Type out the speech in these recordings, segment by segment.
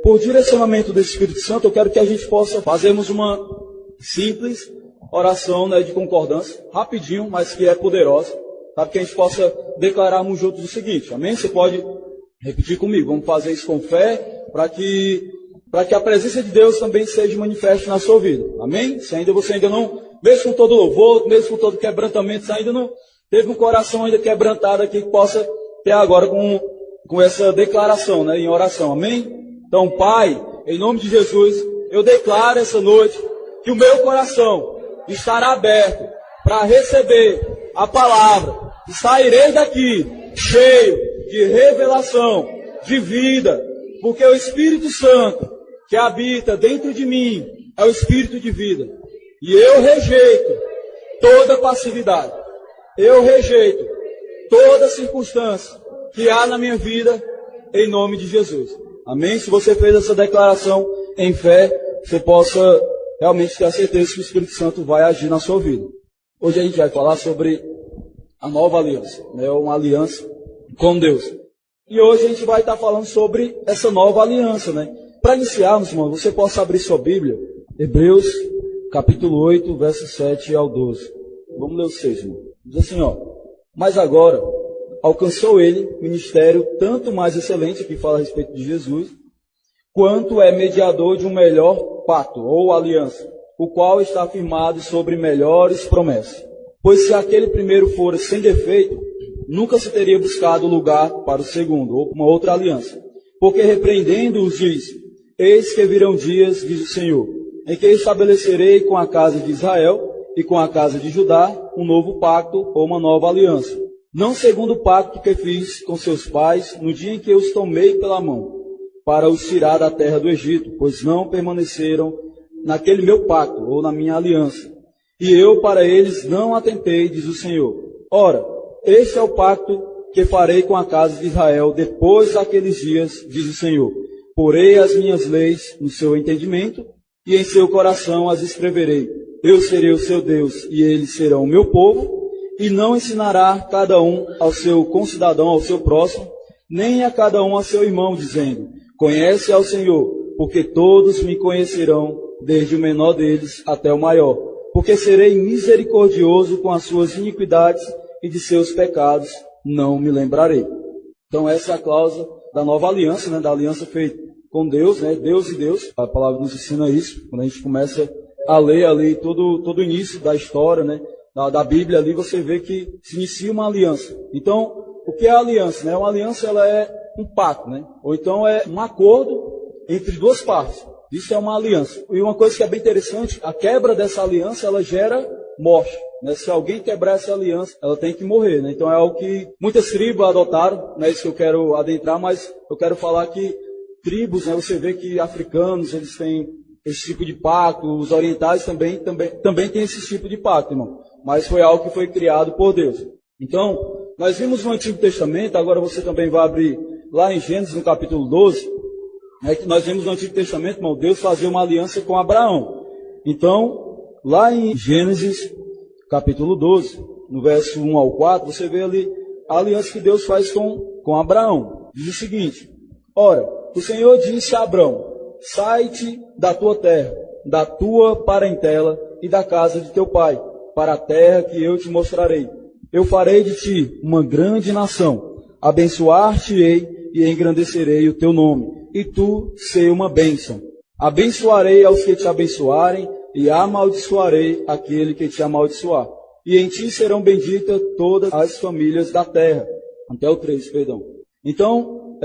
por direcionamento do Espírito Santo, eu quero que a gente possa fazermos uma simples oração, né, de concordância, rapidinho, mas que é poderosa, para que a gente possa declararmos juntos o seguinte, amém? Você pode repetir comigo, vamos fazer isso com fé, para que a presença de Deus também seja manifesta na sua vida, amém? Se ainda você ainda não, mesmo com todo louvor, mesmo com todo quebrantamento, você ainda não teve um coração ainda quebrantado aqui, que possa ter agora com essa declaração, né, em oração, amém? Então, Pai, em nome de Jesus, eu declaro essa noite que o meu coração estará aberto para receber a palavra, e sairei daqui cheio de revelação, de vida, porque o Espírito Santo que habita dentro de mim é o Espírito de vida. E eu rejeito toda passividade, eu rejeito toda circunstância que há na minha vida, em nome de Jesus. Amém? Se você fez essa declaração em fé, você possa realmente ter a certeza que o Espírito Santo vai agir na sua vida. Hoje a gente vai falar sobre a nova aliança, né? Uma aliança com Deus. E hoje a gente vai estar falando sobre essa nova aliança, né? Para iniciarmos, irmão, você possa abrir sua Bíblia, Hebreus, capítulo 8, versos 7 ao 12. Vamos ler o 6, irmão. Diz assim, ó. Mas agora alcançou ele ministério tanto mais excelente, que fala a respeito de Jesus, quanto é mediador de um melhor pacto, ou aliança, o qual está firmado sobre melhores promessas. Pois se aquele primeiro fora sem defeito, nunca se teria buscado lugar para o segundo, ou uma outra aliança. Porque repreendendo-os diz, eis que virão dias, diz o Senhor, em que estabelecerei com a casa de Israel e com a casa de Judá um novo pacto ou uma nova aliança. Não segundo o pacto que fiz com seus pais no dia em que os tomei pela mão, para os tirar da terra do Egito, pois não permaneceram naquele meu pacto, ou na minha aliança. E eu para eles não atentei, diz o Senhor. Ora, este é o pacto que farei com a casa de Israel depois daqueles dias, diz o Senhor. Porei as minhas leis no seu entendimento, e em seu coração as escreverei. Eu serei o seu Deus, e eles serão o meu povo, e não ensinará cada um ao seu concidadão, ao seu próximo, nem a cada um a seu irmão, dizendo, conhece ao Senhor, porque todos me conhecerão, desde o menor deles até o maior, porque serei misericordioso com as suas iniquidades e de seus pecados não me lembrarei. Então essa é a cláusula da nova aliança, né, da aliança feita com Deus, né, Deus e Deus. A palavra nos ensina isso, quando a gente começa a ler ali todo o início da história, né, da Bíblia ali, você vê que se inicia uma aliança. Então, o que é a aliança? Né? Uma aliança, ela é um pacto, né? Ou então é um acordo entre duas partes. Isso é uma aliança. E uma coisa que é bem interessante, a quebra dessa aliança, ela gera morte. Né? Se alguém quebrar essa aliança, ela tem que morrer. Né? Então é algo que muitas tribos adotaram, não é isso que eu quero adentrar, mas eu quero falar que tribos, né? Você vê que africanos, eles têm esse tipo de pacto, os orientais também têm esse tipo de pacto, irmão. Mas foi algo que foi criado por Deus. Então, nós vimos no Antigo Testamento, agora você também vai abrir lá em Gênesis, no capítulo 12, né, que nós vimos no Antigo Testamento, irmão, Deus fazia uma aliança com Abraão. Então, lá em Gênesis, capítulo 12, no verso 1 ao 4, você vê ali a aliança que Deus faz com Abraão. Diz o seguinte, ora, o Senhor disse a Abraão, sai-te da tua terra, da tua parentela e da casa de teu pai, para a terra que eu te mostrarei. Eu farei de ti uma grande nação, abençoar-te-ei e engrandecerei o teu nome, e tu sei uma bênção. Abençoarei aos que te abençoarem, e amaldiçoarei aquele que te amaldiçoar. E em ti serão benditas todas as famílias da terra. Até o 3, perdão. Então,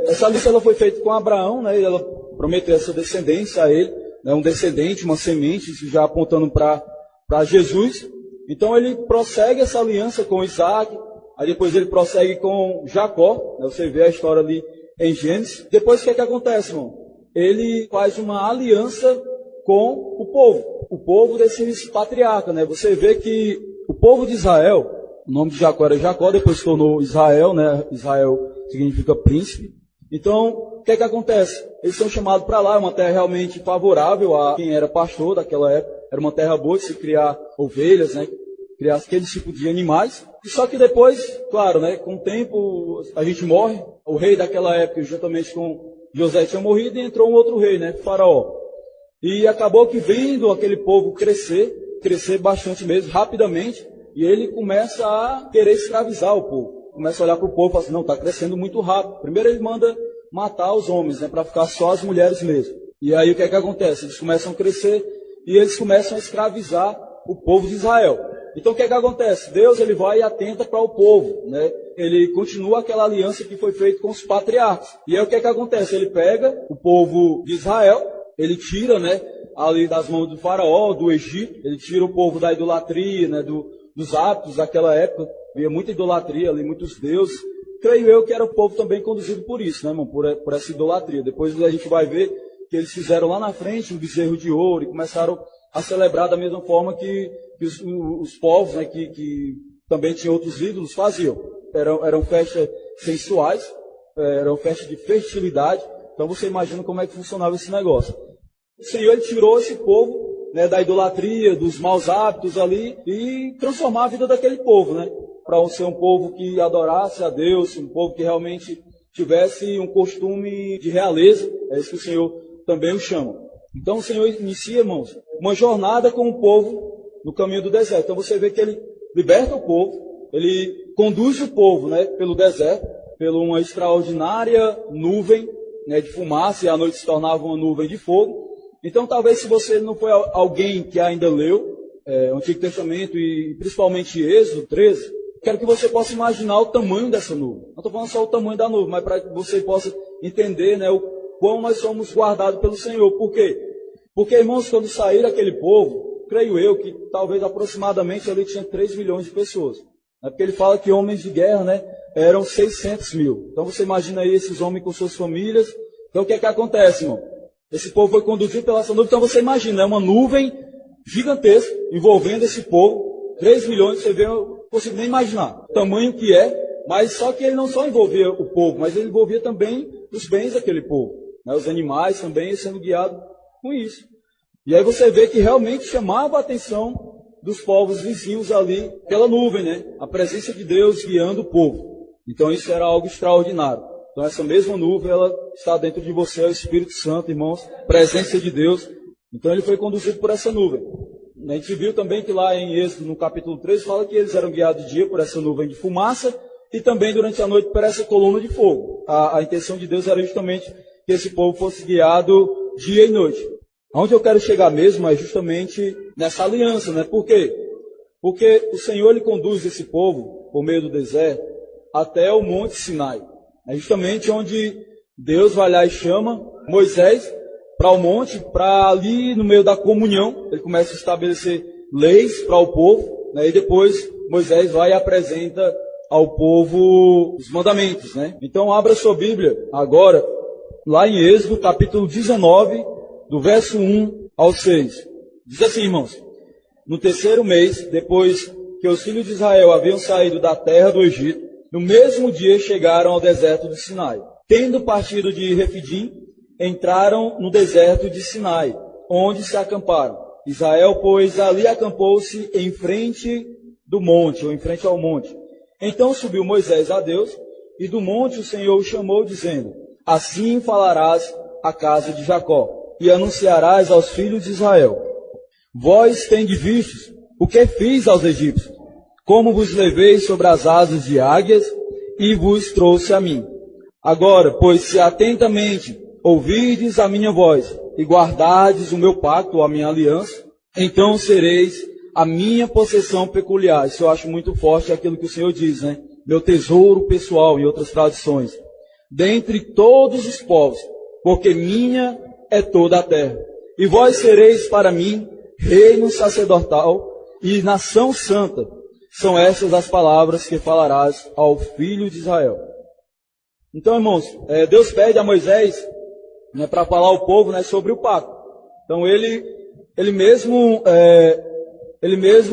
essa aliança ela foi feita com Abraão, né? Ela prometeu essa descendência a ele, né? Um descendente, uma semente, isso já apontando para Jesus. Então ele prossegue essa aliança com Isaac, aí depois ele prossegue com Jacó, né? Você vê a história ali em Gênesis. Depois o que é que acontece, irmão? Ele faz uma aliança com o povo desses patriarcas, né? Você vê que o povo de Israel, o nome de Jacó era Jacó, depois se tornou Israel, né? Israel significa príncipe. Então, o que é que acontece? Eles são chamados para lá, uma terra realmente favorável a quem era pastor daquela época. Era uma terra boa de se criar ovelhas, né? Criar aquele tipo de animais. E só que depois, claro, né? Com o tempo a gente morre. O rei daquela época, juntamente com José tinha morrido e entrou um outro rei, né, Faraó. E acabou que vendo aquele povo crescer bastante mesmo, rapidamente, e ele começa a querer escravizar o povo. Começa a olhar para o povo e fala assim, não, está crescendo muito rápido. Primeiro ele manda matar os homens, né, para ficar só as mulheres mesmo. E aí o que é que acontece? Eles começam a crescer e eles começam a escravizar o povo de Israel. Então o que é que acontece? Deus ele vai e atenta para o povo, né? Ele continua aquela aliança que foi feita com os patriarcas. E aí o que é que acontece? Ele pega o povo de Israel, ele tira, né, ali das mãos do faraó, do Egito, ele tira o povo da idolatria, né, dos hábitos daquela época, havia muita idolatria ali, muitos deuses. Creio eu que era o povo também conduzido por isso, né, irmão, por essa idolatria. Depois a gente vai ver que eles fizeram lá na frente um bezerro de ouro e começaram a celebrar da mesma forma que os povos, né, que também tinham outros ídolos, faziam. Eram festas sensuais, eram festas de fertilidade. Então você imagina como é que funcionava esse negócio. O Senhor ele tirou esse povo, né, da idolatria, dos maus hábitos ali e transformar a vida daquele povo, né, para ser um povo que adorasse a Deus, um povo que realmente tivesse um costume de realeza. É isso que o Senhor também o chama. Então o Senhor inicia, irmãos, uma jornada com o povo no caminho do deserto. Então você vê que ele liberta o povo, ele conduz o povo, né, pelo deserto, pela uma extraordinária nuvem, né, de fumaça, e à noite se tornava uma nuvem de fogo. Então talvez se você não foi alguém que ainda leu o Antigo Testamento e principalmente Êxodo 13, quero que você possa imaginar o tamanho dessa nuvem. Não estou falando só o tamanho da nuvem, mas para que você possa entender, né, o quão nós somos guardados pelo Senhor. Por quê? Porque, irmãos, quando saíram aquele povo, creio eu que talvez aproximadamente ali tinha 3 milhões de pessoas. Né? Porque ele fala que homens de guerra, né, eram 600 mil. Então você imagina aí esses homens com suas famílias. Então o que é que acontece, irmão? Esse povo foi conduzido pela essa nuvem. Então você imagina, é uma nuvem gigantesca envolvendo esse povo. 3 milhões, você vê, eu não consigo nem imaginar o tamanho que é. Mas só que ele não só envolvia o povo, mas ele envolvia também os bens daquele povo. Né? Os animais também sendo guiados com isso. E aí você vê que realmente chamava a atenção dos povos vizinhos ali pela nuvem, né? A presença de Deus guiando o povo. Então isso era algo extraordinário. Então essa mesma nuvem, ela está dentro de você, é o Espírito Santo, irmãos, presença de Deus. Então ele foi conduzido por essa nuvem. A gente viu também que lá em Êxodo, no capítulo 13, fala que eles eram guiados de dia por essa nuvem de fumaça e também durante a noite por essa coluna de fogo. A intenção de Deus era justamente que esse povo fosse guiado dia e noite. Onde eu quero chegar mesmo é justamente nessa aliança, né? Por quê? Porque o Senhor ele conduz esse povo por meio do deserto até o Monte Sinai. É justamente onde Deus vai lá e chama Moisés para o monte, para ali no meio da comunhão, ele começa a estabelecer leis para o povo, né? E depois Moisés vai e apresenta ao povo os mandamentos, né? Então abra sua Bíblia agora, lá em Êxodo, capítulo 19, do verso 1 ao 6. Diz assim, irmãos: no terceiro mês, depois que os filhos de Israel haviam saído da terra do Egito, no mesmo dia chegaram ao deserto de Sinai. Tendo partido de Refidim, entraram no deserto de Sinai, onde se acamparam. Israel, pois, ali acampou-se em frente do monte, ou em frente ao monte. Então subiu Moisés a Deus, e do monte o Senhor o chamou, dizendo: assim falarás à casa de Jacó, e anunciarás aos filhos de Israel: vós tendes vistos o que fiz aos egípcios, como vos levei sobre as asas de águias, e vos trouxe a mim. Agora, pois, se atentamente ouvirdes a minha voz, e guardardes o meu pacto, ou a minha aliança, então sereis a minha possessão peculiar. Isso eu acho muito forte, aquilo que o Senhor diz, né? Meu tesouro pessoal, em outras traduções. Dentre todos os povos, porque minha é toda a terra. E vós sereis para mim reino sacerdotal e nação santa. São estas as palavras que falarás ao filho de Israel. Então, irmãos, Deus pede a Moisés, né, para falar ao povo, né, sobre o pacto. Então ele mesmo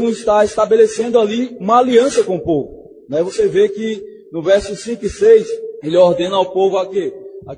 está estabelecendo ali uma aliança com o povo. Né? Você vê que no verso 5 e 6, ele ordena ao povo a que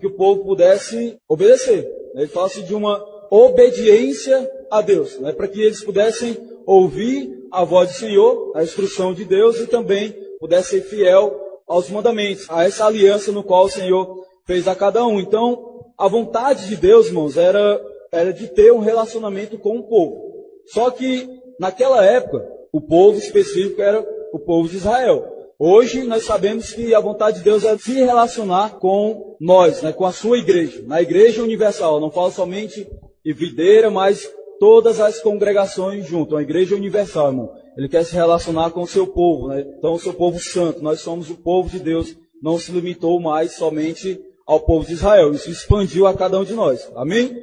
o povo pudesse obedecer. Ele fala-se de uma obediência a Deus, né? Para que eles pudessem ouvir a voz do Senhor, a instrução de Deus, e também pudessem ser fiel aos mandamentos, a essa aliança no qual o Senhor fez a cada um. Então, a vontade de Deus, irmãos, era de ter um relacionamento com o povo. Só que, naquela época, o povo específico era o povo de Israel. Hoje, nós sabemos que a vontade de Deus é se relacionar com nós, né, com a sua igreja. Na igreja universal, não falo somente em videira, mas todas as congregações junto, a igreja universal, irmão. Ele quer se relacionar com o seu povo, né? Então, o seu povo santo. Nós somos o povo de Deus. Não se limitou mais somente ao povo de Israel. Isso expandiu a cada um de nós. Amém?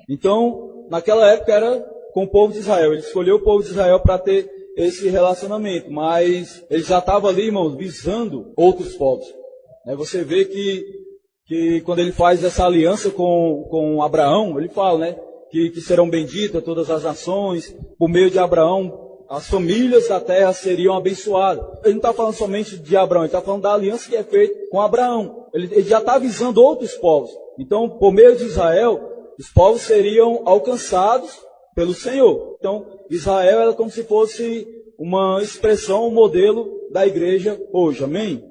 Então, naquela época era com o povo de Israel. Ele escolheu o povo de Israel para ter esse relacionamento. Mas ele já estava ali, irmãos, visando outros povos. Você vê que quando ele faz essa aliança com Abraão, ele fala, né? Que serão benditas todas as nações, por meio de Abraão, as famílias da terra seriam abençoadas. Ele não está falando somente de Abraão, ele está falando da aliança que é feita com Abraão. Ele já está avisando outros povos. Então, por meio de Israel, os povos seriam alcançados pelo Senhor. Então, Israel era como se fosse uma expressão, um modelo da igreja hoje. Amém?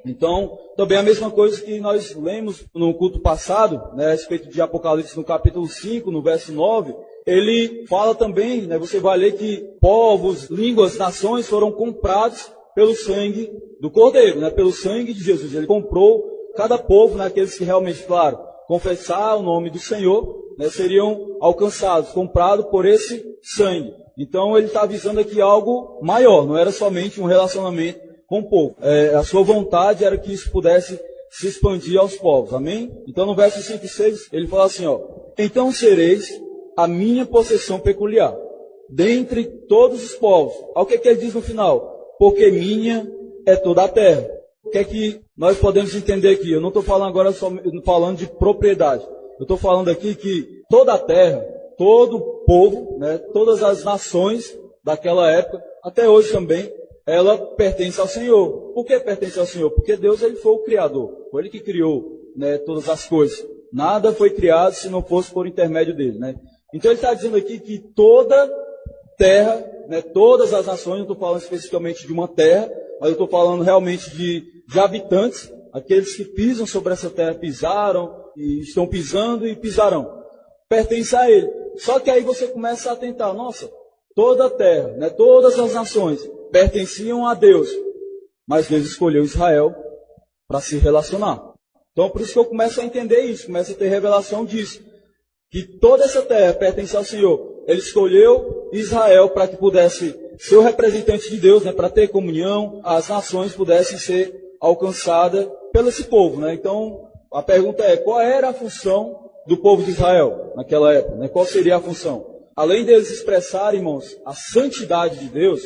Então, também a mesma coisa que nós lemos no culto passado, né, a respeito de Apocalipse no capítulo 5, no verso 9, ele fala também, né, você vai ler que povos, línguas, nações foram comprados pelo sangue do Cordeiro, né, pelo sangue de Jesus. Ele comprou cada povo, né, aqueles que realmente, claro, confessar o nome do Senhor, né, seriam alcançados, comprados por esse sangue. Então ele está avisando aqui algo maior, não era somente um relacionamento com o povo. A sua vontade era que isso pudesse se expandir aos povos. Amém? Então no verso 5 e 6 ele fala assim, então sereis a minha possessão peculiar, dentre todos os povos. Olha o que ele diz no final. Porque minha é toda a terra. O que é que nós podemos entender aqui? Eu não estou falando agora só falando de propriedade. Eu estou falando aqui que toda a terra, todo o povo, né, todas as nações daquela época, até hoje também, ela pertence ao Senhor. Por que pertence ao Senhor? Porque Deus ele foi o Criador. Foi Ele que criou, né, todas as coisas. Nada foi criado se não fosse por intermédio dele. Né? Então ele está dizendo aqui que toda terra, né, todas as nações, não estou falando especificamente de uma terra, mas eu estou falando realmente de habitantes, aqueles que pisam sobre essa terra, pisaram, e estão pisando e pisarão. Pertence a Ele. Só que aí você começa a atentar, nossa, toda a terra, né, todas as nações pertenciam a Deus, mas Deus escolheu Israel para se relacionar. Então por isso que eu começo a entender isso, começo a ter revelação disso, que toda essa terra pertence ao Senhor. Ele escolheu Israel para que pudesse ser o representante de Deus, né, para ter comunhão, as nações pudessem ser alcançadas pelo esse povo. Né? Então a pergunta é, qual era a função do povo de Israel naquela época? Né? Qual seria a função? Além deles expressarem, irmãos, a santidade de Deus,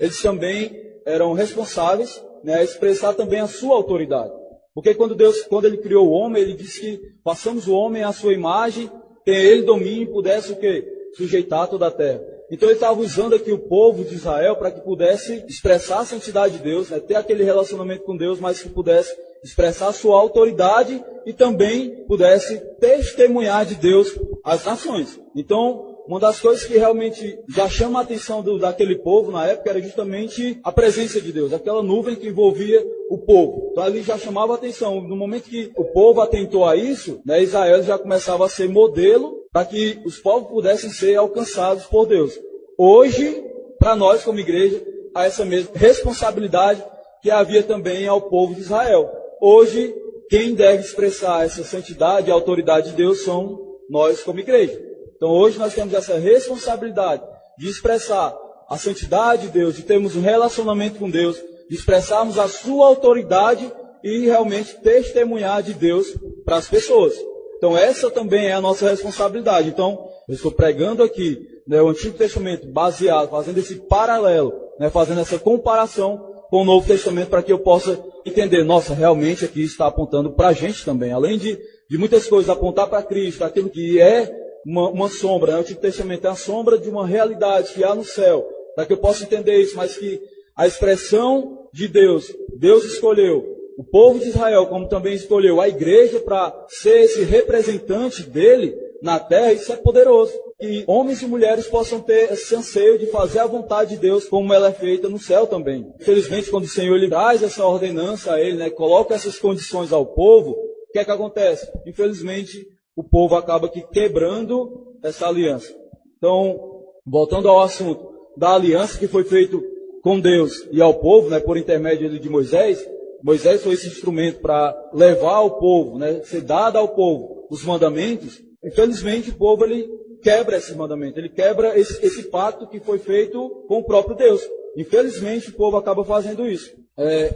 eles também eram responsáveis, né, a expressar também a sua autoridade. Porque quando ele criou o homem, ele disse que façamos o homem à sua imagem, tenha ele domínio e pudesse o quê? Sujeitar toda a terra. Então ele estava usando aqui o povo de Israel para que pudesse expressar a santidade de Deus, né, ter aquele relacionamento com Deus, mas que pudesse expressar a sua autoridade e também pudesse testemunhar de Deus às nações. Então, uma das coisas que realmente já chama a atenção daquele povo na época era justamente a presença de Deus, aquela nuvem que envolvia o povo. Então ali já chamava a atenção. No momento que o povo atentou a isso, né, Israel já começava a ser modelo para que os povos pudessem ser alcançados por Deus. Hoje, para nós como igreja, há essa mesma responsabilidade que havia também ao povo de Israel. Hoje, quem deve expressar essa santidade e autoridade de Deus são nós como igreja. Então hoje nós temos essa responsabilidade de expressar a santidade de Deus, de termos um relacionamento com Deus, de expressarmos a sua autoridade e realmente testemunhar de Deus para as pessoas. Então essa também é a nossa responsabilidade. Então eu estou pregando aqui, né, o Antigo Testamento baseado, fazendo esse paralelo, né, fazendo essa comparação com o Novo Testamento para que eu possa entender, nossa, realmente aqui está apontando para a gente também. Além de muitas coisas, apontar para Cristo, aquilo que é uma sombra, né? O Antigo Testamento é a sombra de uma realidade que há no céu, para que eu possa entender isso, mas que a expressão de Deus, Deus escolheu o povo de Israel, como também escolheu a igreja para ser esse representante dele na terra, isso é poderoso. Que homens e mulheres possam ter esse anseio de fazer a vontade de Deus como ela é feita no céu também. Infelizmente, quando o Senhor lhe traz essa ordenança a ele, né, coloca essas condições ao povo, o que é que acontece? Infelizmente, o povo acaba aqui quebrando essa aliança. Então, voltando ao assunto da aliança que foi feita com Deus e ao povo, né, por intermédio de Moisés, Moisés foi esse instrumento para levar ao povo, né, ser dado ao povo os mandamentos. Infelizmente, o povo ele quebra esse mandamento, ele quebra esse pacto que foi feito com o próprio Deus. Infelizmente, o povo acaba fazendo isso.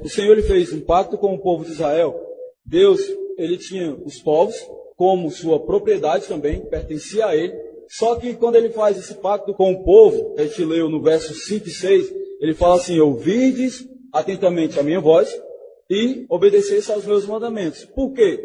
O Senhor ele fez um pacto com o povo de Israel. Deus ele tinha os povos como sua propriedade também, pertencia a ele. Só que quando ele faz esse pacto com o povo, a gente leu no verso 5 e 6, ele fala assim: ouvides atentamente a minha voz e obedecesse aos meus mandamentos. Por quê?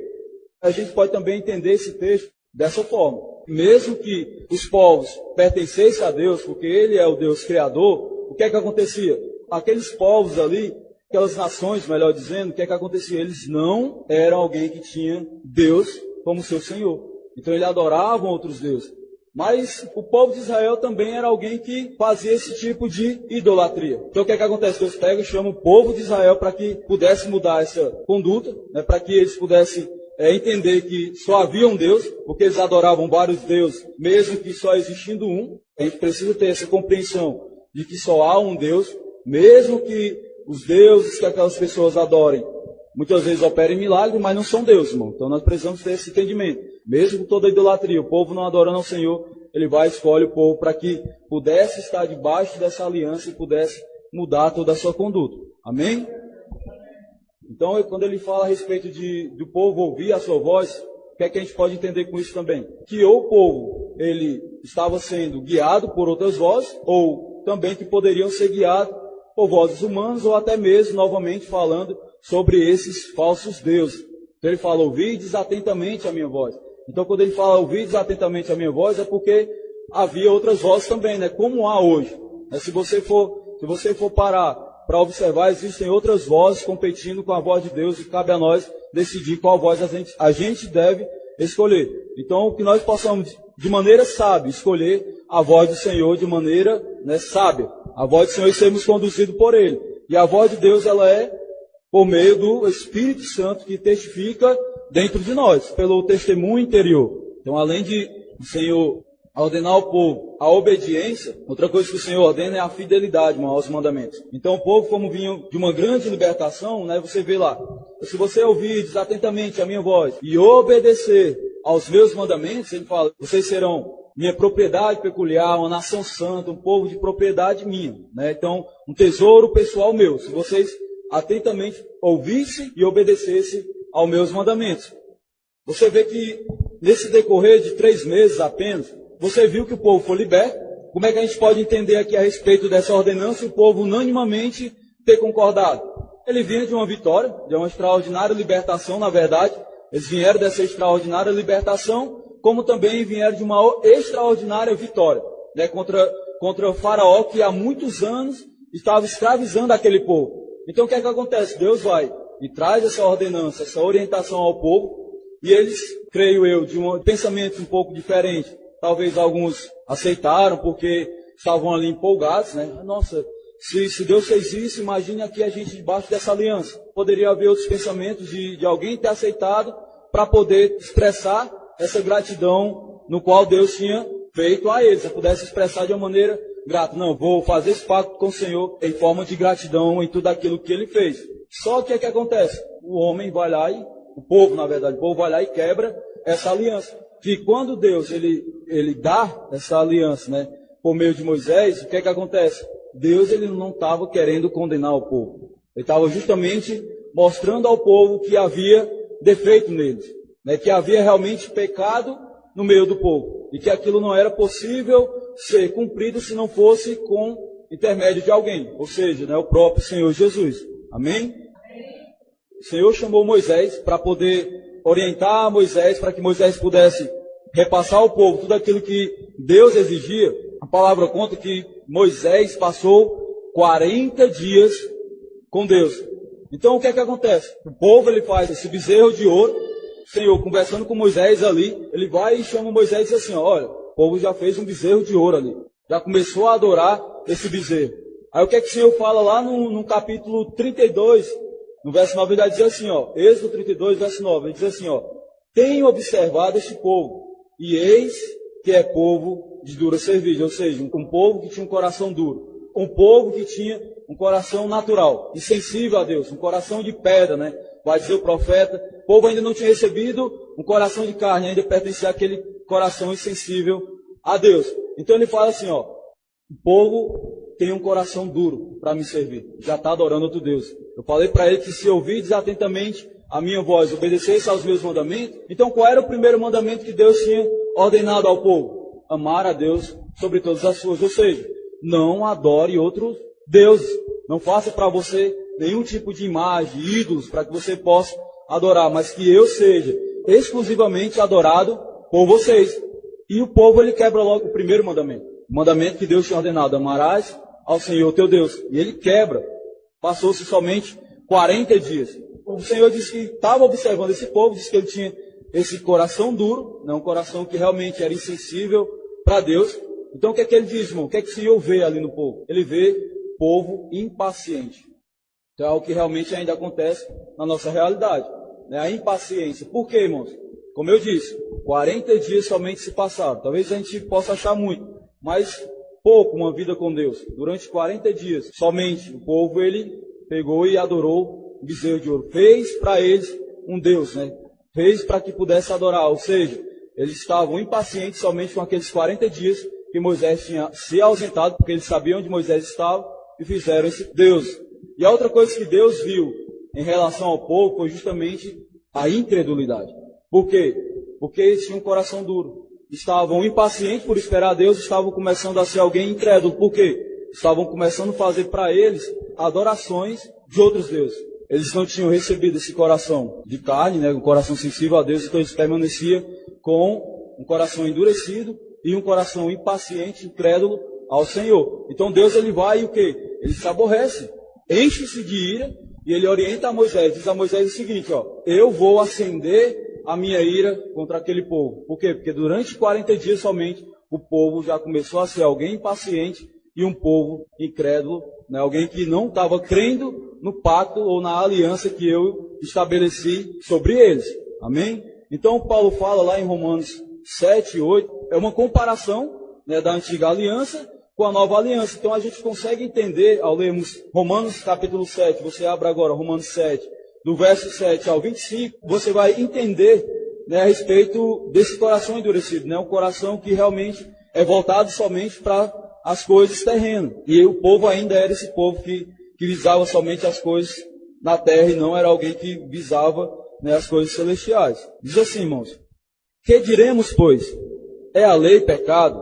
A gente pode também entender esse texto dessa forma. Mesmo que os povos pertencessem a Deus, porque Ele é o Deus Criador, o que é que acontecia? Aqueles povos ali, aquelas nações, melhor dizendo, o que é que acontecia? Eles não eram alguém que tinha Deus como seu Senhor. Então eles adoravam outros deuses. Mas o povo de Israel também era alguém que fazia esse tipo de idolatria. Então o que é que acontece? Deus pega e chama o povo de Israel para que pudesse mudar essa conduta, né, para que eles pudessem entender que só havia um Deus, porque eles adoravam vários deuses, mesmo que só existindo um. A gente precisa ter essa compreensão de que só há um Deus, mesmo que os deuses que aquelas pessoas adorem muitas vezes operem milagres, mas não são deuses, irmão. Então nós precisamos ter esse entendimento. Mesmo com toda a idolatria, o povo não adorando ao Senhor, ele vai e escolhe o povo para que pudesse estar debaixo dessa aliança e pudesse mudar toda a sua conduta. Amém? Então, quando ele fala a respeito do povo ouvir a sua voz, o que é que a gente pode entender com isso também? Que ou o povo ele estava sendo guiado por outras vozes, ou também que poderiam ser guiados por vozes humanas, ou até mesmo, novamente, falando sobre esses falsos deuses. Então ele fala: ouvides atentamente a minha voz. Então, quando ele fala ouvides atentamente a minha voz, é porque havia outras vozes também, né? Como há hoje. Se você for parar para observar, existem outras vozes competindo com a voz de Deus, e cabe a nós decidir qual voz a gente deve escolher. Então, que nós possamos, de maneira sábia, escolher a voz do Senhor de maneira sábia. A voz do Senhor e sermos conduzidos por Ele. E a voz de Deus, ela é por meio do Espírito Santo que testifica dentro de nós, pelo testemunho interior. Então, além de o Senhor ordenar ao povo a obediência, outra coisa que o Senhor ordena é a fidelidade, irmão, aos mandamentos. Então o povo, como vinha de uma grande libertação, né, você vê lá: se você ouvir atentamente a minha voz e obedecer aos meus mandamentos, ele fala: vocês serão minha propriedade peculiar, uma nação santa, um povo de propriedade minha, né? Então, um tesouro pessoal meu, se vocês atentamente ouvissem e obedecessem aos meus mandamentos. Você vê que nesse decorrer de 3 meses apenas, você viu que o povo foi liberto. Como é que a gente pode entender aqui a respeito dessa ordenança e o povo unanimamente ter concordado? Ele vinha de uma vitória, de uma extraordinária libertação, na verdade. Eles vieram dessa extraordinária libertação, como também vieram de uma extraordinária vitória, né, contra o faraó, que há muitos anos estava escravizando aquele povo. Então o que é que acontece? Deus vai e traz essa ordenança, essa orientação ao povo, e eles, creio eu, de um pensamento um pouco diferente. Talvez alguns aceitaram porque estavam ali empolgados, né? Nossa, se Deus fez isso, imagine aqui a gente debaixo dessa aliança. Poderia haver outros pensamentos de alguém ter aceitado para poder expressar essa gratidão no qual Deus tinha feito a eles. Se pudesse expressar de uma maneira grata: não, vou fazer esse pacto com o Senhor em forma de gratidão em tudo aquilo que Ele fez. Só que o que acontece? O homem vai lá o povo vai lá e quebra essa aliança. Que quando Deus ele dá essa aliança, né, por meio de Moisés, o que é que acontece? Deus ele não estava querendo condenar o povo. Ele estava justamente mostrando ao povo que havia defeito neles, né, que havia realmente pecado no meio do povo e que aquilo não era possível ser cumprido se não fosse com intermédio de alguém, ou seja, né, o próprio Senhor Jesus. Amém? O Senhor chamou Moisés para poder orientar Moisés, para que Moisés pudesse repassar ao povo tudo aquilo que Deus exigia. A palavra conta que Moisés passou 40 dias com Deus. Então o que é que acontece? O povo ele faz esse bezerro de ouro. O Senhor, conversando com Moisés ali, ele vai e chama Moisés e diz assim: olha, o povo já fez um bezerro de ouro ali, já começou a adorar esse bezerro. Aí o que é que o Senhor fala lá no capítulo 32, no verso 9, ele vai dizer assim, Êxodo 32, verso 9, ele diz assim, tenho observado este povo, e eis que é povo de dura cerviz, ou seja, um povo que tinha um coração duro, um povo que tinha um coração natural, insensível a Deus, um coração de pedra, né? Vai dizer o profeta, o povo ainda não tinha recebido um coração de carne, ainda pertencia àquele coração insensível a Deus. Então ele fala assim, ó, o povo tem um coração duro para me servir, já está adorando outro Deus. Eu falei para ele que se ouvides atentamente a minha voz, obedecesse aos meus mandamentos. Então qual era o primeiro mandamento que Deus tinha ordenado ao povo? Amar a Deus sobre todas as coisas, ou seja, não adore outros deuses, não faça para você nenhum tipo de imagem, ídolos, para que você possa adorar, mas que eu seja exclusivamente adorado por vocês. E o povo, ele quebra logo o primeiro mandamento, o mandamento que Deus tinha ordenado, amarás ao Senhor teu Deus, e ele quebra. Passou-se somente 40 dias. O Senhor disse que estava observando esse povo, disse que ele tinha esse coração duro, né, um coração que realmente era insensível para Deus. Então o que é que ele diz, irmão? O que é que o Senhor vê ali no povo? Ele vê povo impaciente. Então é algo que realmente ainda acontece na nossa realidade, né? A impaciência. Por quê, irmãos? Como eu disse, 40 dias somente se passaram. Talvez a gente possa achar muito, mas pouco uma vida com Deus. Durante 40 dias, somente o povo, ele pegou e adorou o bezerro de ouro. Fez para eles um Deus, né? Fez para que pudesse adorar. Ou seja, eles estavam impacientes somente com aqueles 40 dias que Moisés tinha se ausentado, porque eles sabiam onde Moisés estava, e fizeram esse Deus. E a outra coisa que Deus viu em relação ao povo foi justamente a incredulidade. Por quê? Porque eles tinham um coração duro. Estavam impacientes por esperar Deus, estavam começando a ser alguém incrédulo. Por quê? Estavam começando a fazer para eles adorações de outros deuses. Eles não tinham recebido esse coração de carne, né, um coração sensível a Deus, então eles permaneciam com um coração endurecido e um coração impaciente, incrédulo ao Senhor. Então Deus, ele vai e o quê? Ele se aborrece, enche-se de ira e ele orienta a Moisés. Diz a Moisés o seguinte, ó, eu vou acender a minha ira contra aquele povo. Por quê? Porque durante 40 dias somente o povo já começou a ser alguém impaciente e um povo incrédulo, né? Alguém que não estava crendo no pacto ou na aliança que eu estabeleci sobre eles. Amém? Então Paulo fala lá em Romanos 7, 8, é uma comparação, né, da antiga aliança com a nova aliança. Então a gente consegue entender, ao lermos Romanos capítulo 7, você abre agora Romanos 7, do verso 7 ao 25, você vai entender, né, a respeito desse coração endurecido, né, um coração que realmente é voltado somente para as coisas terrenas. E o povo ainda era esse povo que visava somente as coisas na terra e não era alguém que visava, né, as coisas celestiais. Diz assim, irmãos, que diremos, pois? É a lei pecado?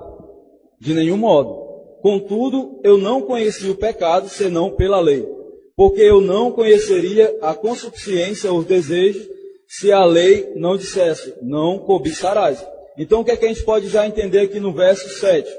De nenhum modo. Contudo, eu não conheci o pecado senão pela lei, porque eu não conheceria a concupiscência ou os desejos se a lei não dissesse, não cobiçarás. Então o que é que a gente pode já entender aqui no verso 7?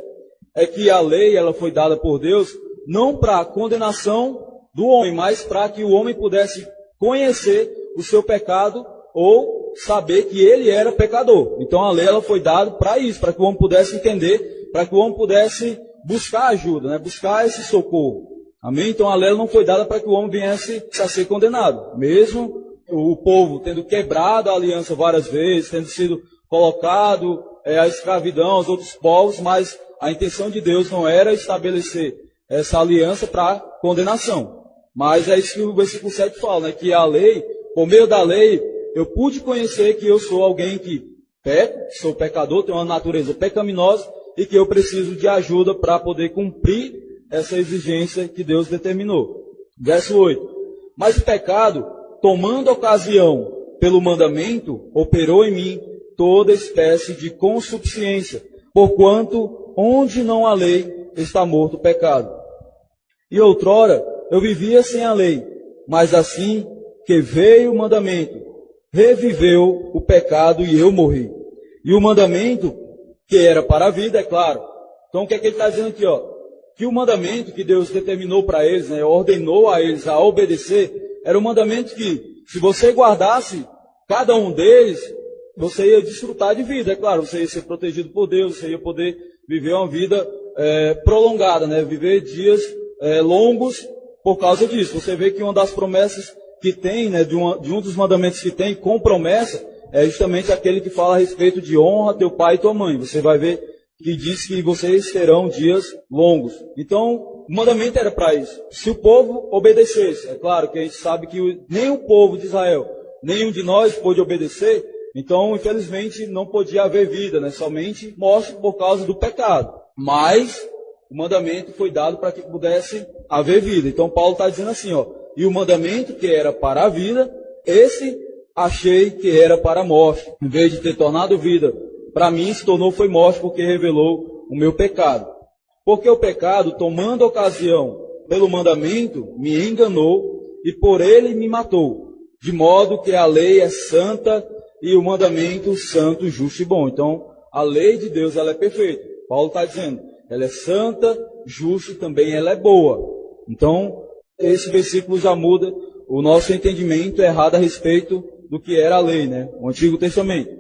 É que a lei, ela foi dada por Deus não para a condenação do homem, mas para que o homem pudesse conhecer o seu pecado ou saber que ele era pecador. Então a lei, ela foi dada para isso, para que o homem pudesse entender, para que o homem pudesse buscar ajuda, né? Buscar esse socorro. Amém? Então a lei não foi dada para que o homem viesse a ser condenado. Mesmo o povo tendo quebrado a aliança várias vezes, tendo sido colocado à escravidão aos outros povos, mas a intenção de Deus não era estabelecer essa aliança para condenação. Mas é isso que o versículo 7 fala, né? Que a lei, por meio da lei, eu pude conhecer que eu sou alguém que peco, sou pecador, tenho uma natureza pecaminosa e que eu preciso de ajuda para poder cumprir essa exigência que Deus determinou. Verso 8. Mas o pecado, tomando ocasião pelo mandamento, operou em mim toda espécie de concupiscência, porquanto onde não há lei está morto o pecado. E outrora eu vivia sem a lei, mas assim que veio o mandamento, reviveu o pecado e eu morri. E o mandamento, que era para a vida, é claro. Então o que é que ele está dizendo aqui, ó? Que o mandamento que Deus determinou para eles, né, ordenou a eles a obedecer, era um mandamento que, se você guardasse cada um deles, você ia desfrutar de vida, é claro, você ia ser protegido por Deus, você ia poder viver uma vida prolongada, né, viver dias longos por causa disso. Você vê que uma das promessas que tem, né, de um dos mandamentos que tem com promessa, é justamente aquele que fala a respeito de honra teu pai e tua mãe. Você vai ver que diz que vocês terão dias longos. Então, o mandamento era para isso. Se o povo obedecesse, é claro que a gente sabe que nem o povo de Israel, nenhum de nós pôde obedecer, então, infelizmente, não podia haver vida, né? Somente morte por causa do pecado. Mas o mandamento foi dado para que pudesse haver vida. Então, Paulo está dizendo assim, ó, e o mandamento que era para a vida, esse achei que era para a morte. Em vez de ter tornado vida, para mim se tornou foi morte, porque revelou o meu pecado. Porque o pecado, tomando ocasião pelo mandamento, me enganou e por ele me matou. De modo que a lei é santa e o mandamento santo, justo e bom. Então, a lei de Deus, ela é perfeita. Paulo está dizendo, ela é santa, justa e também ela é boa. Então, esse versículo já muda o nosso entendimento errado a respeito do que era a lei, né? O Antigo Testamento.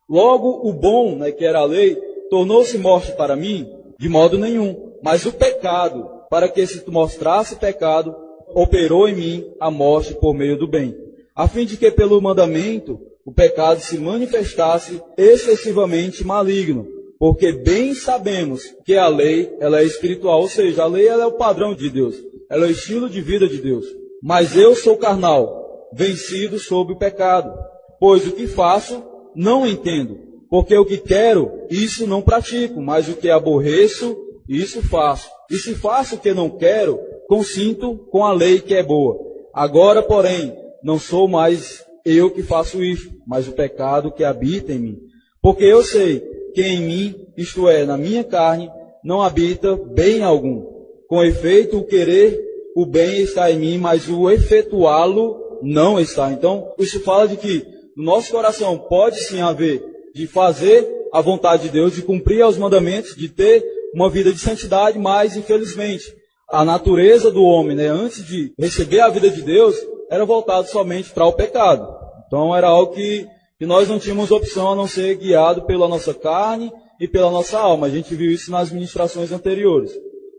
Logo, o bom, né, que era a lei, tornou-se morte para mim? De modo nenhum. Mas o pecado, para que se mostrasse pecado, operou em mim a morte por meio do bem. A fim de que pelo mandamento o pecado se manifestasse excessivamente maligno. Porque bem sabemos que a lei, ela é espiritual, ou seja, a lei ela é o padrão de Deus. Ela é o estilo de vida de Deus. Mas eu sou carnal, vencido sob o pecado. Pois o que faço, não entendo. Porque o que quero, isso não pratico. Mas o que aborreço, isso faço. E se faço o que não quero, consinto com a lei que é boa. Agora, porém, não sou mais eu que faço isso, mas o pecado que habita em mim. Porque eu sei que em mim, isto é, na minha carne, não habita bem algum. Com efeito, o querer o bem está em mim, mas o efetuá-lo não está. Então, isso fala de que no nosso coração pode sim haver de fazer a vontade de Deus, de cumprir os mandamentos, de ter uma vida de santidade, mas infelizmente a natureza do homem, né, antes de receber a vida de Deus, era voltado somente para o pecado. Então era algo que nós não tínhamos opção a não ser guiado pela nossa carne e pela nossa alma. A gente viu isso nas ministrações anteriores.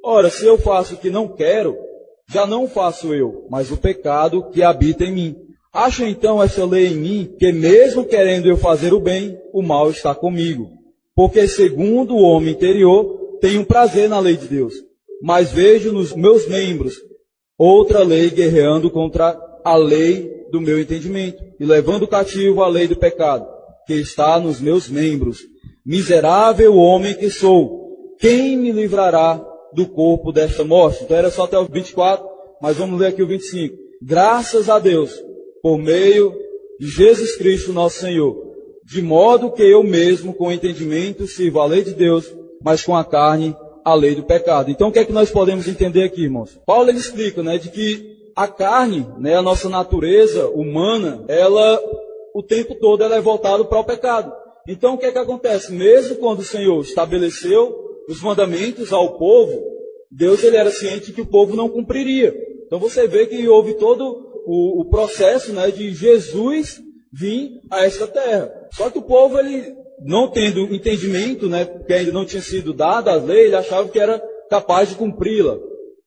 Ora, se eu faço o que não quero, já não faço eu, mas o pecado que habita em mim. Acho então essa lei em mim, que mesmo querendo eu fazer o bem, o mal está comigo. Porque segundo o homem interior, tenho prazer na lei de Deus. Mas vejo nos meus membros outra lei guerreando contra a lei do meu entendimento, e levando cativo a lei do pecado, que está nos meus membros. Miserável homem que sou, quem me livrará do corpo desta morte? Então era só até o 24, mas vamos ler aqui o 25. Graças a Deus, por meio de Jesus Cristo nosso Senhor, de modo que eu mesmo com entendimento sirvo a lei de Deus, mas com a carne a lei do pecado. Então o que é que nós podemos entender aqui, irmãos? Paulo ele explica, né, de que a carne, né, a nossa natureza humana, ela, o tempo todo, ela é voltada para o pecado. Então, o que é que acontece? Mesmo quando o Senhor estabeleceu os mandamentos ao povo, Deus ele era ciente de que o povo não cumpriria. Então, você vê que houve todo o processo, né, de Jesus vir a esta terra. Só que o povo, ele, não tendo entendimento, né, porque ainda não tinha sido dada a lei, ele achava que era capaz de cumpri-la.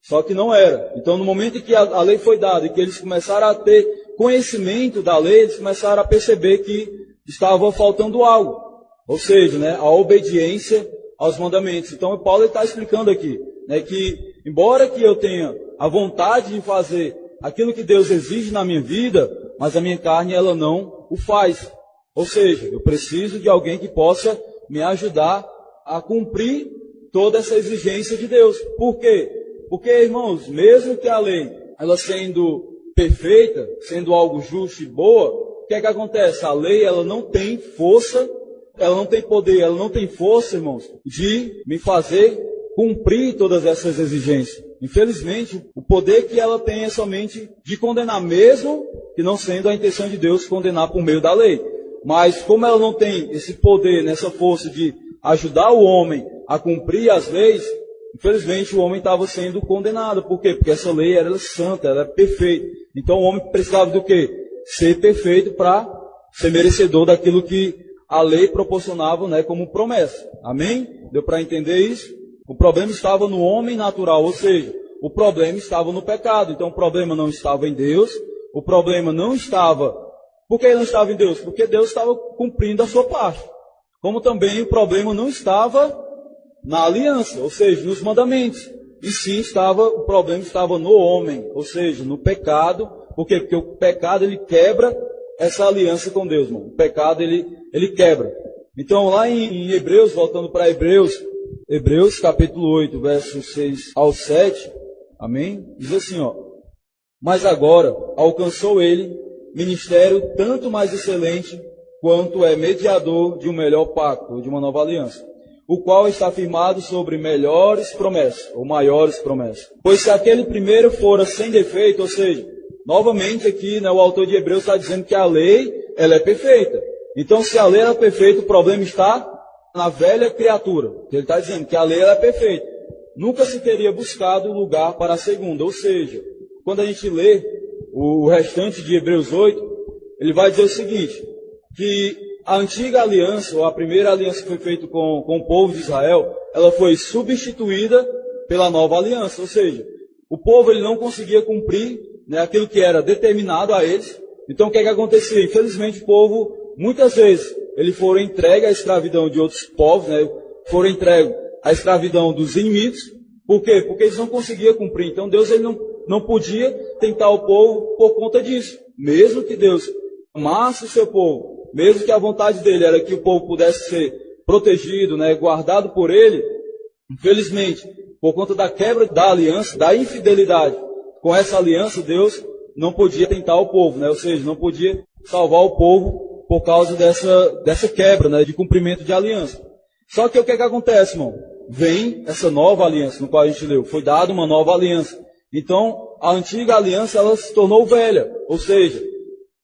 Só que não era. Então, no momento em que a lei foi dada e que eles começaram a ter conhecimento da lei, eles começaram a perceber que estava faltando algo. Ou seja, né, a obediência aos mandamentos. Então, Paulo está explicando aqui, né, que embora que eu tenha a vontade de fazer aquilo que Deus exige na minha vida, mas a minha carne ela não o faz. Ou seja, eu preciso de alguém que possa me ajudar a cumprir toda essa exigência de Deus. Por quê? Porque, irmãos, mesmo que a lei, ela sendo perfeita, sendo algo justo e boa, o que é que acontece? A lei, ela não tem força, ela não tem poder, ela não tem força, irmãos, de me fazer cumprir todas essas exigências. Infelizmente, o poder que ela tem é somente de condenar, mesmo que não sendo a intenção de Deus condenar por meio da lei. Mas como ela não tem esse poder, essa força de ajudar o homem a cumprir as leis, infelizmente o homem estava sendo condenado. Por quê? Porque essa lei era santa, ela era perfeita. Então o homem precisava do quê? Ser perfeito para ser merecedor daquilo que a lei proporcionava, né, como promessa. Amém? Deu para entender isso? O problema estava no homem natural, ou seja, o problema estava no pecado. Então o problema não estava em Deus, o problema não estava Por que ele não estava em Deus? Porque Deus estava cumprindo a sua parte. Como também o problema não estava na aliança, ou seja, nos mandamentos. E sim, o problema estava no homem, ou seja, no pecado. Por quê? Porque o pecado, ele quebra essa aliança com Deus, irmão. O pecado, ele quebra. Então, lá em Hebreus, voltando para Hebreus capítulo 8, versos 6 ao 7, amém? Diz assim, ó: mas agora alcançou ele ministério tanto mais excelente, quanto é mediador de um melhor pacto, de uma nova aliança, o qual está firmado sobre melhores promessas, ou maiores promessas. Pois se aquele primeiro fora sem defeito, ou seja, novamente aqui, né, o autor de Hebreus está dizendo que a lei, ela é perfeita. Então, se a lei era perfeita, o problema está na velha criatura. Ele está dizendo que a lei, ela é perfeita. Nunca se teria buscado lugar para a segunda. Ou seja, quando a gente lê o restante de Hebreus 8, ele vai dizer o seguinte, que a antiga aliança, ou a primeira aliança que foi feita com o povo de Israel, ela foi substituída pela nova aliança. Ou seja, o povo, ele não conseguia cumprir, né, aquilo que era determinado a eles. Então, o que é que acontecia? Infelizmente, o povo, muitas vezes, eles foram entregues à escravidão de outros povos, né, foram entregues à escravidão dos inimigos. Por quê? Porque eles não conseguiam cumprir. Então, Deus, ele não podia tentar o povo por conta disso. Mesmo que Deus amasse o seu povo, mesmo que a vontade dele era que o povo pudesse ser protegido, né, guardado por ele, infelizmente, por conta da quebra da aliança, da infidelidade com essa aliança, Deus não podia tentar o povo, né, ou seja, não podia salvar o povo por causa dessa quebra, né, de cumprimento de aliança. Só que o que é que acontece, irmão? Vem essa nova aliança, no qual a gente leu, foi dada uma nova aliança. Então, a antiga aliança, ela se tornou velha, ou seja,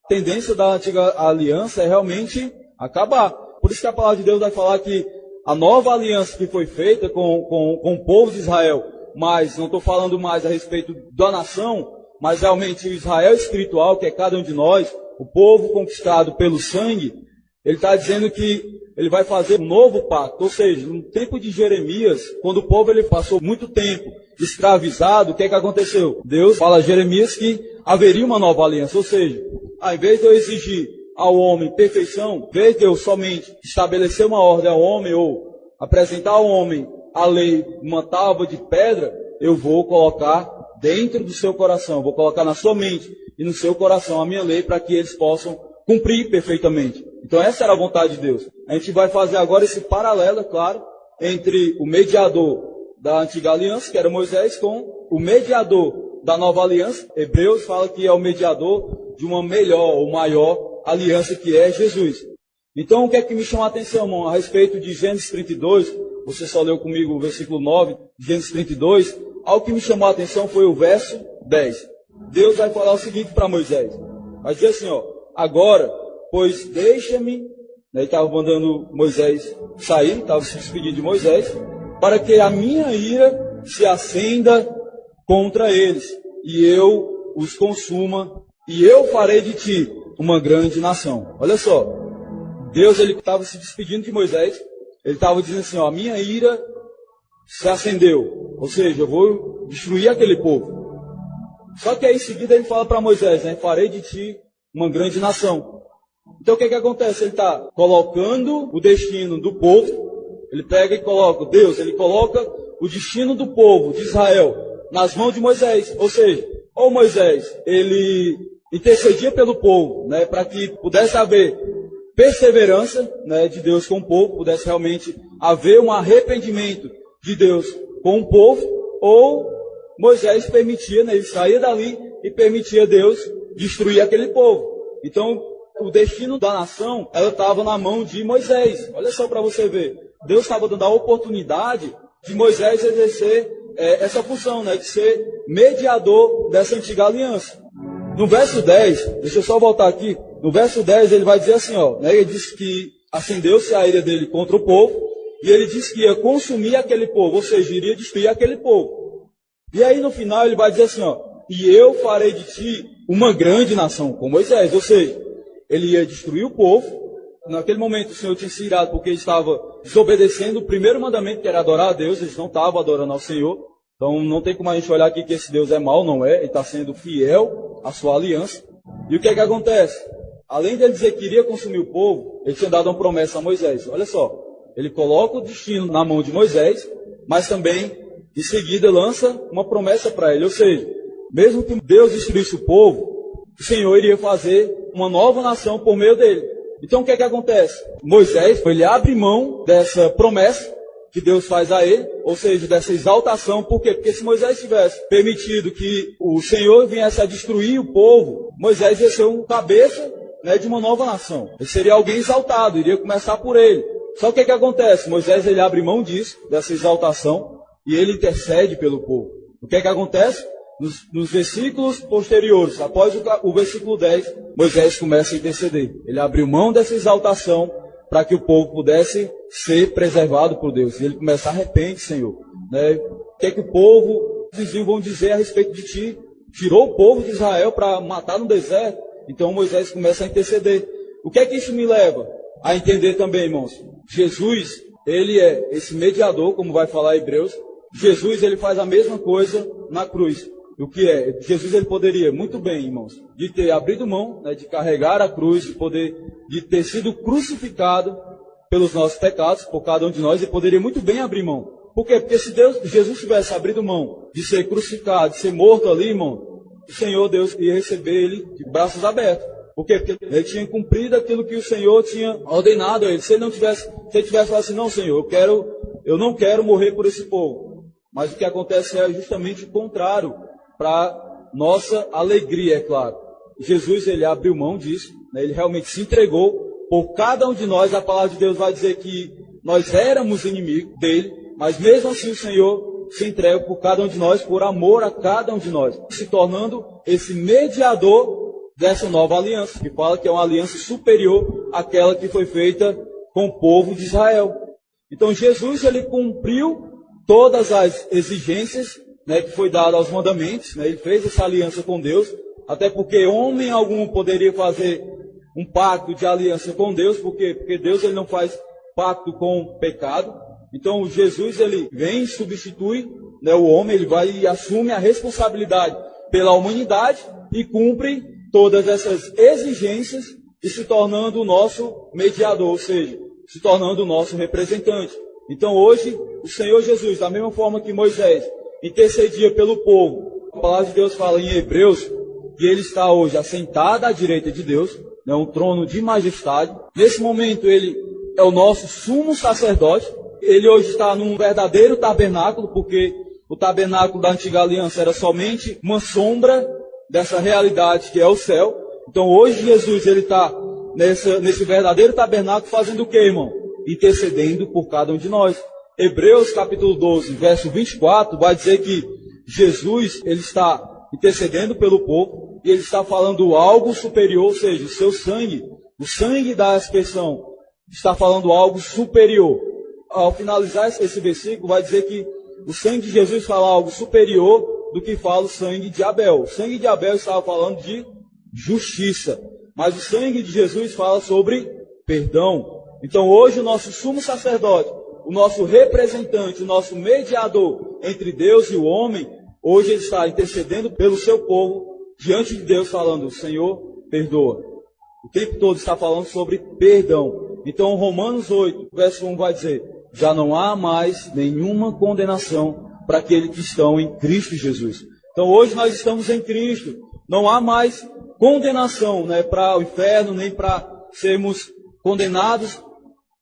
a tendência da antiga aliança é realmente acabar. Por isso que a palavra de Deus vai falar que a nova aliança que foi feita com o povo de Israel, mas não estou falando mais a respeito da nação, mas realmente o Israel espiritual, que é cada um de nós, o povo conquistado pelo sangue, ele está dizendo que ele vai fazer um novo pacto. Ou seja, no tempo de Jeremias, quando o povo ele passou muito tempo escravizado, o que é que aconteceu? Deus fala a Jeremias que haveria uma nova aliança. Ou seja, ao invés de eu exigir ao homem perfeição, ao invés de eu somente estabelecer uma ordem ao homem ou apresentar ao homem a lei, uma tábua de pedra, eu vou colocar dentro do seu coração, vou colocar na sua mente e no seu coração a minha lei para que eles possam cumprir perfeitamente. Então essa era a vontade de Deus. A gente vai fazer agora esse paralelo, claro, entre o mediador da antiga aliança, que era Moisés, com o mediador da nova aliança. Hebreus fala que é o mediador de uma melhor ou maior aliança, que é Jesus. Então o que é que me chama a atenção, irmão, a respeito de Gênesis 32, você só leu comigo o versículo 9, Gênesis 32, algo que me chamou a atenção foi o verso 10. Deus vai falar o seguinte para Moisés, vai dizer assim, ó: agora, pois deixa-me, né, ele estava mandando Moisés sair, estava se despedindo de Moisés, para que a minha ira se acenda contra eles, e eu os consuma, e eu farei de ti uma grande nação. Olha só, Deus ele estava se despedindo de Moisés, ele estava dizendo assim, ó, a minha ira se acendeu, ou seja, eu vou destruir aquele povo. Só que aí em seguida ele fala para Moisés, né, farei de ti uma grande nação. Então o que acontece? Ele está colocando o destino do povo, ele pega e coloca, Deus, ele coloca o destino do povo de Israel nas mãos de Moisés. Ou seja, ou Moisés, ele intercedia pelo povo, né, para que pudesse haver perseverança, né, de Deus com o povo, pudesse realmente haver um arrependimento de Deus com o povo, ou Moisés permitia, né, ele saía dali e permitia Deus destruir aquele povo. Então, o destino da nação, ela estava na mão de Moisés. Olha só para você ver. Deus estava dando a oportunidade de Moisés exercer essa função, né, de ser mediador dessa antiga aliança. No verso 10, deixa eu só voltar aqui. No verso 10 ele vai dizer assim, ó, né, ele diz que acendeu-se a ira dele contra o povo, e ele disse que ia consumir aquele povo, ou seja, iria destruir aquele povo. E aí no final ele vai dizer assim, ó, e eu farei de ti uma grande nação, com Moisés. Ou seja, ele ia destruir o povo. Naquele momento o Senhor tinha se irado porque ele estava desobedecendo o primeiro mandamento, que era adorar a Deus. Eles não estavam adorando ao Senhor. Então não tem como a gente olhar aqui que esse Deus é mau, não é. Ele está sendo fiel à sua aliança. E o que é que acontece? além de ele dizer que iria consumir o povo, ele tinha dado uma promessa a Moisés. Olha só, ele coloca o destino na mão de Moisés, mas também, em seguida, lança uma promessa para ele. Ou seja, mesmo que Deus destruísse o povo, o Senhor iria fazer uma nova nação por meio dele. Então, o que é que acontece? Moisés, ele abre mão dessa promessa que Deus faz a ele, ou seja, dessa exaltação. Por quê? Porque se Moisés tivesse permitido que o Senhor viesse a destruir o povo, Moisés ia ser um cabeça, né, de uma nova nação. Ele seria alguém exaltado, iria começar por ele. Só que o que é que acontece? Moisés, ele abre mão disso, dessa exaltação, e ele intercede pelo povo. O que é que acontece? Nos versículos posteriores, após o versículo 10, Moisés começa a interceder. Ele abriu mão dessa exaltação para que o povo pudesse ser preservado por Deus. E ele começa: arrepende, Senhor. Né? O que é que o povo vão dizer a respeito de ti? Tirou o povo de Israel para matar no deserto. Então Moisés começa a interceder. O que é que isso me leva a entender também, irmãos? Jesus, ele é esse mediador, como vai falar Hebreus. Jesus, ele faz a mesma coisa na cruz. O que é? Jesus, ele poderia, muito bem, irmãos, de ter abrido mão, né, de carregar a cruz, de ter sido crucificado pelos nossos pecados, por cada um de nós, ele poderia muito bem abrir mão. Por quê? Porque se Jesus tivesse abrido mão de ser crucificado, de ser morto ali, irmão, o Senhor Deus ia receber ele de braços abertos. Por quê? Porque ele tinha cumprido aquilo que o Senhor tinha ordenado a ele. Se ele tivesse falado assim: não, Senhor, eu não quero morrer por esse povo. Mas o que acontece é justamente o contrário, para nossa alegria, é claro. Jesus, ele abriu mão disso, né? Ele realmente se entregou por cada um de nós. A palavra de Deus vai dizer que nós éramos inimigos dele, mas mesmo assim o Senhor se entrega por cada um de nós, por amor a cada um de nós, se tornando esse mediador dessa nova aliança, que fala que é uma aliança superior àquela que foi feita com o povo de Israel. Então Jesus, ele cumpriu todas as exigências, né, que foi dada aos mandamentos, né? Ele fez essa aliança com Deus, até porque homem algum poderia fazer um pacto de aliança com Deus. Por quê? Porque Deus, ele não faz pacto com o pecado. Então Jesus, ele vem e substitui, né, o homem, ele vai e assume a responsabilidade pela humanidade e cumpre todas essas exigências e se tornando o nosso mediador, ou seja, se tornando o nosso representante. Então hoje, o Senhor Jesus, da mesma forma que Moisés intercedia pelo povo, a palavra de Deus fala em Hebreus que ele está hoje assentado à direita de Deus, né, um trono de majestade. Nesse momento ele é o nosso sumo sacerdote. Ele hoje está num verdadeiro tabernáculo, porque o tabernáculo da antiga aliança era somente uma sombra dessa realidade que é o céu. Então hoje Jesus, ele está nesse verdadeiro tabernáculo fazendo o que, irmão? Intercedendo por cada um de nós. Hebreus capítulo 12, verso 24, vai dizer que Jesus, ele está intercedendo pelo povo, e ele está falando algo superior, ou seja, o seu sangue, o sangue da aspersão, está falando algo superior. Ao finalizar esse versículo, vai dizer que o sangue de Jesus fala algo superior do que fala o sangue de Abel. O sangue de Abel estava falando de justiça, mas o sangue de Jesus fala sobre perdão. Então hoje o nosso sumo sacerdote, o nosso representante, o nosso mediador entre Deus e o homem, hoje ele está intercedendo pelo seu povo diante de Deus, falando: Senhor, perdoa. O tempo todo está falando sobre perdão. Então Romanos 8, verso 1 vai dizer: já não há mais nenhuma condenação para aqueles que estão em Cristo Jesus. Então hoje nós estamos em Cristo. Não há mais condenação, né, para o inferno, nem para sermos condenados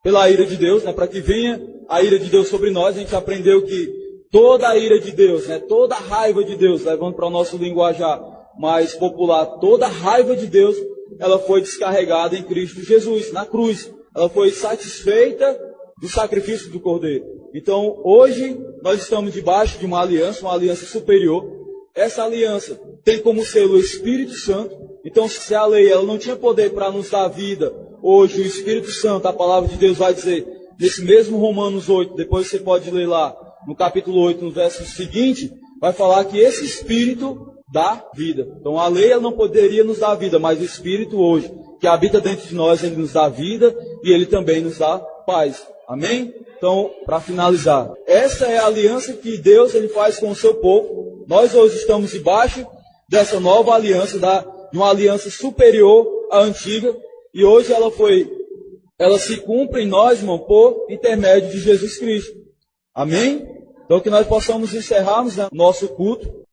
pela ira de Deus, né, para que venha a ira de Deus sobre nós. A gente aprendeu que toda a ira de Deus, né, toda a raiva de Deus, levando para o nosso linguajar mais popular, toda a raiva de Deus, ela foi descarregada em Cristo Jesus, na cruz. Ela foi satisfeita do sacrifício do Cordeiro. Então, hoje, nós estamos debaixo de uma aliança superior. Essa aliança tem como selo o Espírito Santo. Então, se a lei ela não tinha poder para nos dar vida, hoje o Espírito Santo, a palavra de Deus vai dizer, nesse mesmo Romanos 8, depois você pode ler lá, no capítulo 8, no verso seguinte, vai falar que esse Espírito dá vida. Então, a lei ela não poderia nos dar vida, mas o Espírito hoje, que habita dentro de nós, ele nos dá vida e ele também nos dá paz. Amém? Então, para finalizar, essa é a aliança que Deus ele faz com o seu povo. Nós hoje estamos debaixo dessa nova aliança, de uma aliança superior a antiga, e hoje ela se cumpre em nós, irmão, por intermédio de Jesus Cristo. Amém? Então que nós possamos encerrarmos, né, nosso culto